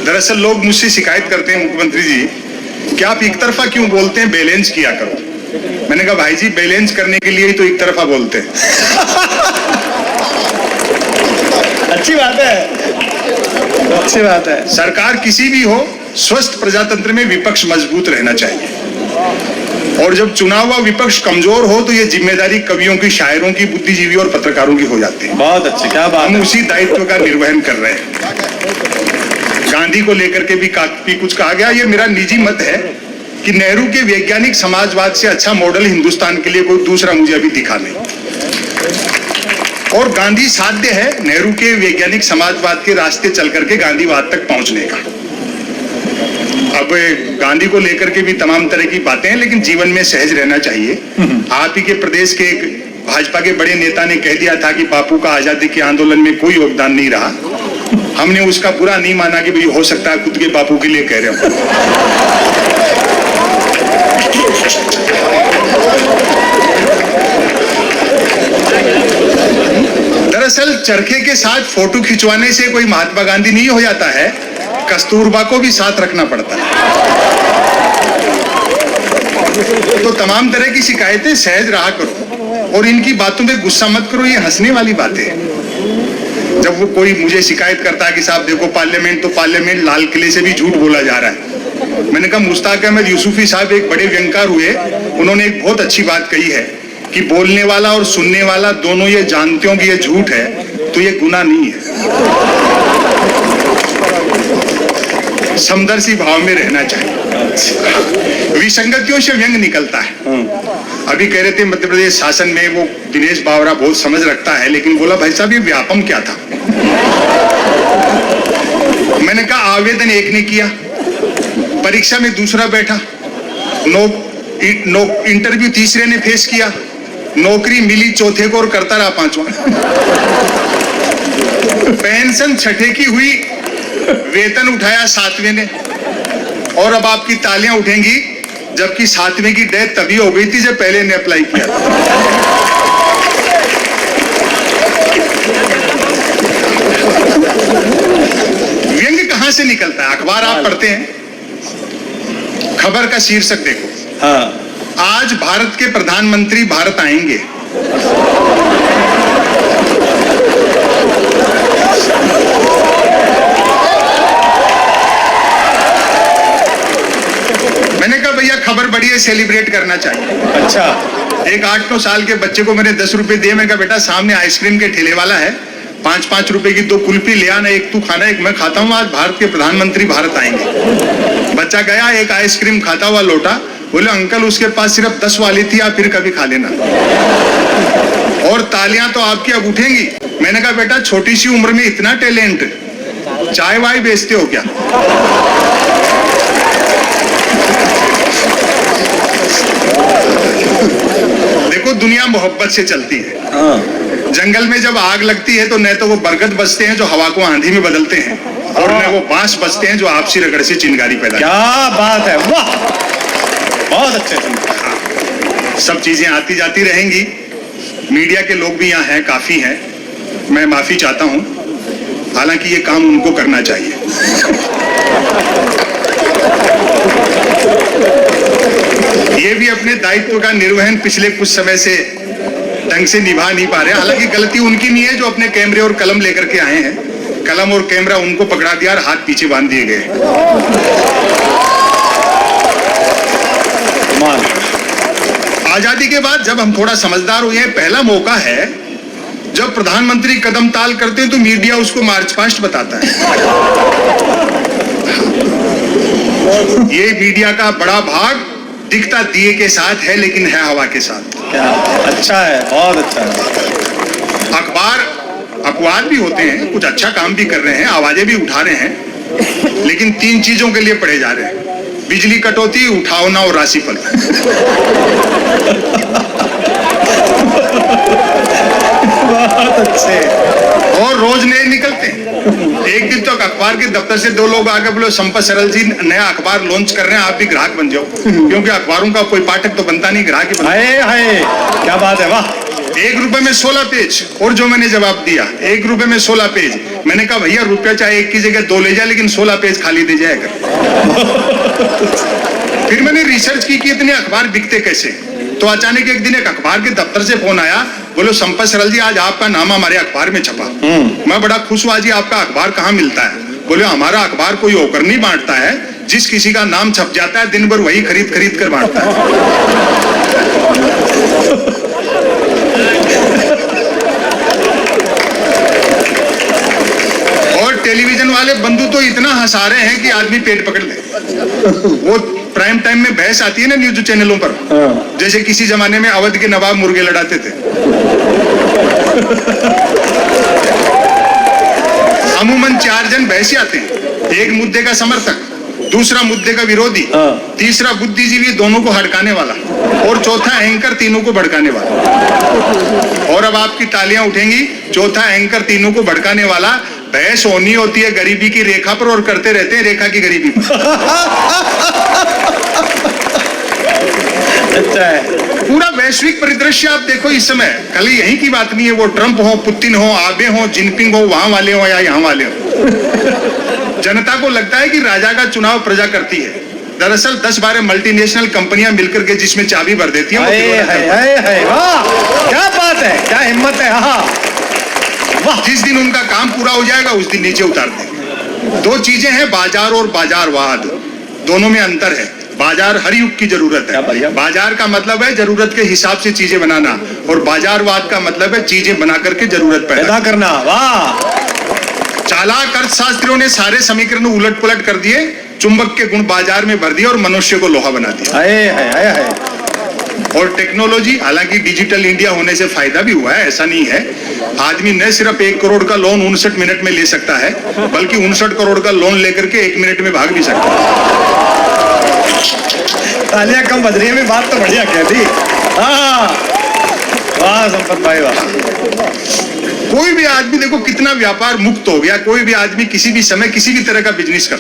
दरअसल लोग मुझसे शिकायत करते हैं, मुख्यमंत्री जी क्या आप एक तरफा क्यों बोलते हैं, बैलेंस किया करो। मैंने कहा भाई जी बैलेंस करने के लिए ही तो एक तरफा बोलते हैं। अच्छी बात है, अच्छी बात है। सरकार किसी भी हो, स्वस्थ प्रजातंत्र में विपक्ष मजबूत रहना चाहिए, और जब चुना हुआ विपक्ष कमजोर हो तो ये जिम्मेदारी कवियों की, शायरों की, बुद्धिजीवी और पत्रकारों की हो जाती है। बहुत अच्छी, क्या बात हम है। उसी दायित्व का निर्वहन कर रहे हैं। गांधी को लेकर के भी काफी कुछ कहा गया। ये मेरा निजी मत है कि नेहरू के वैज्ञानिक समाजवाद से अच्छा मॉडल हिंदुस्तान के लिए कोई दूसरा मुझे अभी दिखा नहीं, और गांधी साध्य है नेहरू के वैज्ञानिक समाजवाद के रास्ते चल करके गांधीवाद तक पहुंचने का। अब गांधी को लेकर के भी तमाम तरह की बातें हैं, लेकिन जीवन में सहज रहना चाहिए। आप ही के प्रदेश के एक भाजपा के बड़े नेता ने कह दिया था कि बापू का आजादी के आंदोलन में कोई योगदान नहीं रहा। हमने उसका बुरा नहीं माना कि भाई हो सकता है खुद के बापू के लिए कह रहे हो। दरअसल चरखे के साथ फोटो खिंचवाने से कोई महात्मा गांधी नहीं हो जाता है, कस्तूरबा को भी साथ रखना पड़ता है। तो तमाम तरह की शिकायतें सहज रहा करो, और इनकी बातों पे गुस्सा मत करो, ये हंसने वाली बातें हैं। जब वो कोई मुझे शिकायत करता है कि साहब देखो पार्लियामेंट, तो पार्लियामेंट लाल किले से भी झूठ बोला जा रहा है। मैंने कहा मुश्ताक अहमद यूसुफी साहब एक बड़े व्यंगकार हुए, उन्होंने एक बहुत अच्छी बात कही है कि बोलने वाला और सुनने वाला दोनों ये जानते हो कि ये झूठ है तो ये गुनाह नहीं है। समदर्शी भाव में रहना चाहिए। विसंगतियों से व्यंग निकलता है। अभी कह रहे थे मध्य प्रदेश शासन में वो दिनेश बावरा बहुत समझ रखता है, लेकिन बोला भाई साहब ये व्यापम क्या था। मैंने कहा आवेदन एक ने किया, परीक्षा में दूसरा बैठा, इंटरव्यू तीसरे ने फेस किया, नौकरी मिली चौथे को और करता रहा पांचवा। पेंशन छठे की हुई, वेतन उठाया सातवें ने, और अब आपकी तालियां उठेंगी जबकि सातवें की डेथ तभी हो गई थी जब पहले ने अप्लाई किया। व्यंग कहां से निकलता है? अखबार आप पढ़ते हैं, खबर का शीर्षक देखो, हाँ। आज भारत के प्रधानमंत्री भारत आएंगे। मैंने कहा भैया खबर बड़ी है, सेलिब्रेट करना चाहिए। अच्छा। एक 8-9 साल के बच्चे को मैंने 10 रुपए दिए। मैं कहा बेटा सामने आइसक्रीम के ठेले वाला है, 5-5 रुपए की 2 कुल्फी ले आना, एक तू खाना एक मैं खाता हूँ, आज भारत के प्रधानमंत्री भारत आएंगे। बच्चा गया, एक आइसक्रीम खाता हुआ लौटा, बोले अंकल उसके पास सिर्फ 10 वाली थी, आप फिर कभी खा लेना। और तालियां तो आपकी अब उठेंगी। मैंने कहा बेटा छोटी सी उम्र में इतना टैलेंट, चाय वाय बेचते हो क्या? देखो दुनिया मोहब्बत से चलती है। जंगल में जब आग लगती है तो न तो वो बरगद बजते हैं जो हवा को आंधी में बदलते हैं, और न वो बांस बजते हैं जो आपसी रगड़ से चिंगारी पैदा। क्या बात है, वाह, बहुत अच्छे। हाँ, सब चीजें आती जाती रहेंगी। मीडिया के लोग भी यहाँ हैं, काफी हैं, मैं माफी चाहता हूँ, हालांकि ये काम उनको करना चाहिए। ये भी अपने दायित्व का निर्वहन पिछले कुछ समय से ढंग से निभा नहीं पा रहे। हालांकि गलती उनकी नहीं है जो अपने कैमरे और कलम लेकर के आए हैं, कलम और कैमरा उनको पकड़ा दिया और हाथ पीछे बांध दिए गए। आजादी के बाद जब हम थोड़ा समझदार हुए हैं, पहला मौका है जब प्रधानमंत्री कदम ताल करते हैं तो मीडिया उसको मार्च पास्ट बताता है। ये मीडिया का बड़ा भाग दिखता दिए के साथ है, लेकिन है हवा के साथ। क्या अच्छा है, बहुत अच्छा है। अखबार अपवाद भी होते हैं, कुछ अच्छा काम भी कर रहे हैं, आवाजें भी उठा रहे हैं, लेकिन 3 चीजों के लिए पढ़े जा रहे हैं: बिजली कटौती, उठावना और राशिफल। बहुत अच्छे। और रोज नए निकलते हैं। एक दिन तक अखबार के दफ्तर से 2 लोग आके बोले संपत सरल जी नया अखबार लॉन्च कर रहे हैं, आप भी ग्राहक बन जाओ। क्योंकि अखबारों का कोई पाठक तो बनता नहीं, ग्राहक ही बनता। हाय हाय, क्या बात है, वाह। ₹1 में 16 पेज। और जो मैंने जवाब दिया, ₹1 में 16 पेज। मैंने कहा भैया रुपया चाहे 1 की जगह 2 ले जाए, लेकिन 16 पेज खाली दे जाएगा। फिर मैंने रिसर्च की कि इतने अखबार बिकते कैसे। तो अचानक एक दिन एक अखबार के दफ्तर से फोन आया, बोलो संपत सरल जी आज आपका नाम हमारे अखबार में छपा। मैं बड़ा खुश हुआ, जी आपका अखबार कहाँ मिलता है? बोले हमारा अखबार कोई होकर नहीं बांटता है, जिस किसी का नाम छप जाता है दिन भर वही खरीद खरीद कर बांटता है। और टेलीविजन वाले बंधु तो इतना हंसा रहे हैं कि आदमी पेट पकड़ ले। वो प्राइम टाइम में बहस आती है ना न्यूज चैनलों पर, जैसे किसी जमाने में अवध के नवाब मुर्गे लड़ाते थे। अमूमन 4 जन बहसी आते हैं, एक मुद्दे का समर्थक, दूसरा मुद्दे का विरोधी, तीसरा बुद्धिजीवी दोनों को हड़काने वाला, और चौथा एंकर तीनों को भड़काने वाला। और अब आपकी तालियां उठेंगी, चौथा एंकर तीनों को भड़काने वाला। बहस होनी होती है गरीबी की रेखा पर और करते रहते हैं रेखा की गरीबी पर। अच्छा है। पूरा वैश्विक परिदृश्य आप देखो इस समय। कल यहीं की बात नहीं है, वो ट्रंप हो, पुतिन हो, आबे हो, जिनपिंग हो, वहां वाले हो या यहाँ वाले हो। जनता को लगता है कि राजा का चुनाव प्रजा करती है। दरअसल 10-12 मल्टीनेशनल कंपनियां मिलकर के जिसमें चाबी भर देती हैं। वाह क्या बात है, क्या हिम्मत है। जिस दिन उनका काम पूरा हो जाएगा उस दिन नीचे उतार देंगे। 2 चीजें हैं, बाजार और बाजारवाद। दोनों में अंतर है। बाजार हर युग की जरूरत है। बाजार का मतलब है जरूरत के हिसाब से चीजें बनाना, और बाजारवाद का मतलब है चीजें बना करके जरूरत पैदा करना। वाह। चालाक अर्थशास्त्रियों ने सारे समीकरण उलट पुलट कर दिए, चुंबक के गुण बाजार में भर दिए और मनुष्य को लोहा बना दिया। और टेक्नोलॉजी, हालांकि डिजिटल इंडिया होने से फायदा भी हुआ है, ऐसा नहीं है। आदमी न सिर्फ 1 करोड़ का लोन 59 मिनट में ले सकता है, बल्कि 59 करोड़ का लोन लेकर के 1 मिनट में भाग भी सकता है। तालियां कम बज रही है, बात तो बढ़िया कह दी। वाह संपत भाई वाह। कोई भी आदमी देखो कितना व्यापार मुक्त हो गया। कोई भी आदमी किसी भी समय किसी भी तरह का बिजनेस कर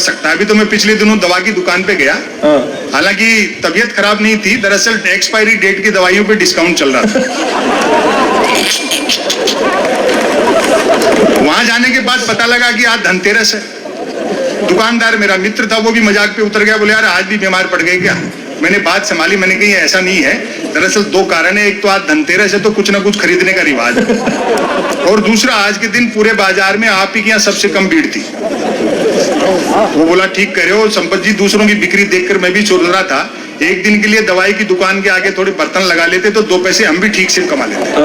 सकता है। अभी तो मैं पिछले दिनों दवा की दुकान पे गया, हालांकि तबीयत खराब नहीं थी, दरअसल एक्सपायरी डेट की दवाइयों पे डिस्काउंट चल रहा था। वहां जाने के बाद पता लगा कि आज धनतेरस है। दुकानदार मेरा मित्र था, वो भी मजाक पे उतर गया, बोले यार आज भी बीमार पड़ गए क्या? मैंने बात संभाली, मैंने कही ऐसा नहीं है। दरअसल 2 कारण है, एक तो आज धनतेरस है तो कुछ ना कुछ खरीदने का रिवाज है, और दूसरा आज के दिन पूरे बाजार में आप ही के यहाँ सबसे कम भीड़ थी। वो बोला ठीक कह रहे हो संपत जी, दूसरों की बिक्री देखकर मैं भी सोच रहा था एक दिन के लिए दवाई की दुकान के आगे थोड़े बर्तन लगा लेते तो 2 पैसे हम भी ठीक से कमा लेते।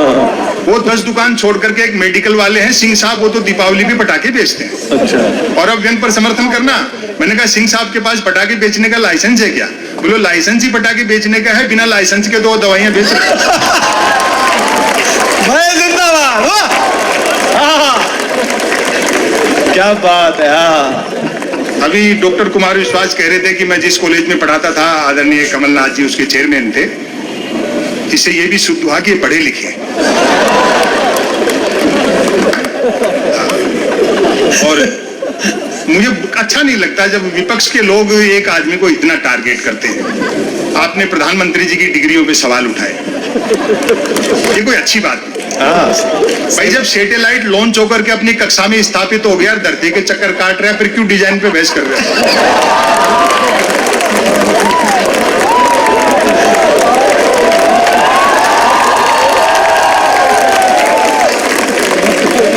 वो 10 दुकान छोड़ करके एक मेडिकल वाले हैं सिंह साहब, वो तो दीपावली पे पटाखे बेचते हैं। अच्छा। और अब व्यंग पर समर्थन करना। मैंने कहा सिंह साहब के पास पटाखे बेचने का लाइसेंस है क्या? बोलो लाइसेंस ही पटाखे बेचने का है, बिना लाइसेंस के तो दवाइयां बेच रहे हैं। क्या बात है। अभी डॉक्टर कुमार विश्वास कह रहे थे कि मैं जिस कॉलेज में पढ़ाता था, आदरणीय कमलनाथ जी उसके चेयरमैन थे। इससे ये भी शुद्ध हुआ कि पढ़े लिखे हैं। और मुझे अच्छा नहीं लगता जब विपक्ष के लोग एक आदमी को इतना टारगेट करते हैं। आपने प्रधानमंत्री जी की डिग्रियों पे सवाल उठाए, ये कोई अच्छी बात नहीं। भाई जब सैटेलाइट लॉन्च होकर के अपनी कक्षा में स्थापित हो गया, धरती के चक्कर काट रहा है, फिर क्यों डिजाइन पे बहस कर रहे हैं?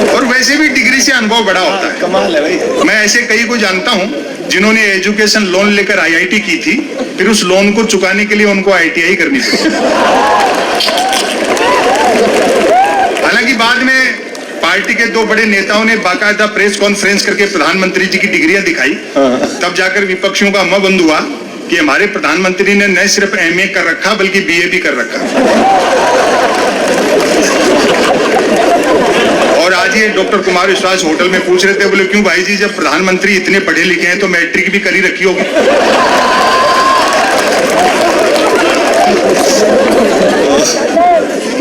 और वैसे भी डिग्री से अनुभव बड़ा होता है। कमाल है भाई। मैं ऐसे कई को जानता हूं जिन्होंने एजुकेशन लोन लेकर IIT की थी, फिर उस लोन को चुकाने के लिए उनको ITI करनी पड़ी। हालांकि बाद में पार्टी के 2 बड़े नेताओं ने बाकायदा प्रेस कॉन्फ्रेंस करके प्रधानमंत्री जी की डिग्रियां दिखाई, तब जाकर विपक्षियों का मुंह बंद हुआ कि हमारे प्रधानमंत्री ने न सिर्फ MA कर रखा बल्कि BA भी कर रखा। और आज ये डॉक्टर कुमार विश्वास होटल में पूछ रहे थे, बोले क्यों भाई जी, जब प्रधानमंत्री इतने पढ़े लिखे हैं तो मैट्रिक भी करी रखी होगी।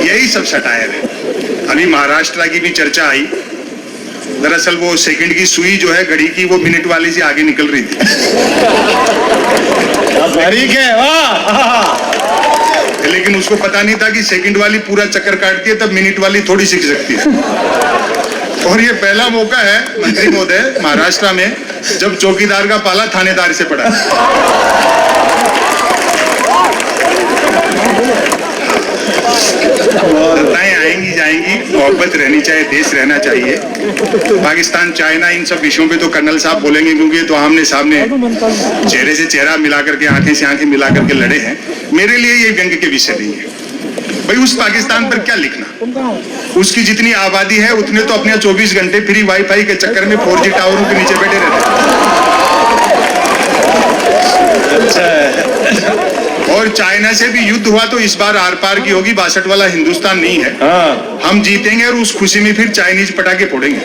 यही सब सटायर है। अभी महाराष्ट्र की भी चर्चा आई। दरअसल वो सेकंड की सुई जो है घड़ी की, वो मिनट वाली से आगे निकल रही थी। ठीक है, वाह। लेकिन उसको पता नहीं था कि सेकंड वाली पूरा चक्कर काटती है, तब मिनट वाली थोड़ी सीख सकती है। और ये पहला मौका है मंत्री महोदय महाराष्ट्र में जब चौकीदार का पाला थानेदार से पड़ा। सत्ताएं आएंगी जाएंगी, मोहब्बत रहनी चाहिए, देश रहना चाहिए। पाकिस्तान, चाइना, इन सब विषयों पे तो कर्नल साहब बोलेंगे, क्योंकि ये तो आमने सामने चेहरे से चेहरा मिला करके, आंखें से आंखें मिला करके लड़े हैं। मेरे लिए ये व्यंग्य के विषय नहीं है। भाई उस पाकिस्तान पर क्या लिखना, उसकी जितनी आबादी है उतने तो अपने 24 घंटे फ्री वाईफाई के चक्कर में 4G टावरों के नीचे बैठे रहते हैं। और चाइना से भी युद्ध हुआ तो इस बार आर पार की होगी, 62 वाला हिंदुस्तान नहीं है। हम जीतेंगे और उस खुशी में फिर चाइनीज पटाखे फोड़ेंगे।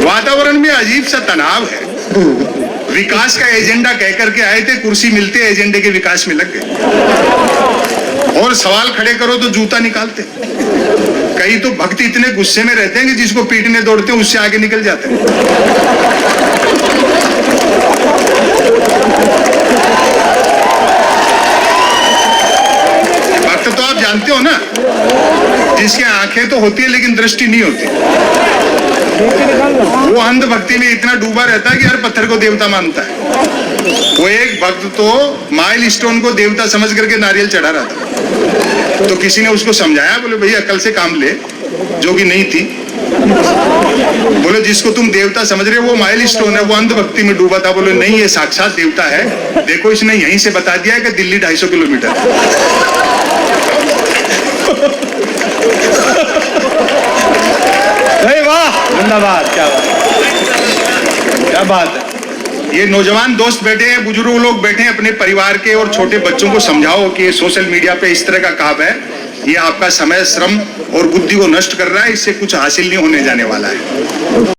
वातावरण में अजीब सा तनाव है। विकास का एजेंडा कह करके आए थे, कुर्सी मिलते एजेंडे के विकास में लग गए। और सवाल खड़े करो तो जूता निकालते। कई तो भक्त इतने गुस्से में रहते हैं कि जिसको पीटने दौड़ते हैं उससे आगे निकल जाते हैं। भक्त तो आप जानते हो ना, जिसकी आंखें तो होती है लेकिन दृष्टि नहीं होती। वो अंध भक्ति में इतना डूबा रहता है कि हर पत्थर को देवता मानता है। वो एक भक्त तो माइल स्टोन को देवता समझ करके नारियल चढ़ा रहा था, तो किसी ने उसको समझाया, बोले भैया अकल से काम ले, जो कि नहीं थी। बोले जिसको तुम देवता समझ रहे हो वो माइल स्टोन है, वो अंध भक्ति में डूबा था। बोले नहीं, ये साक्षात देवता है, देखो इसने यहीं से बता दिया है कि दिल्ली 250 किलोमीटर। वाह, धन्यवाद, क्या बात है। ये नौजवान दोस्त बैठे हैं, बुजुर्ग लोग बैठे हैं, अपने परिवार के और छोटे बच्चों को समझाओ कि ये सोशल मीडिया पे इस तरह का काम है, ये आपका समय, श्रम और बुद्धि को नष्ट कर रहा है, इससे कुछ हासिल नहीं होने जाने वाला है।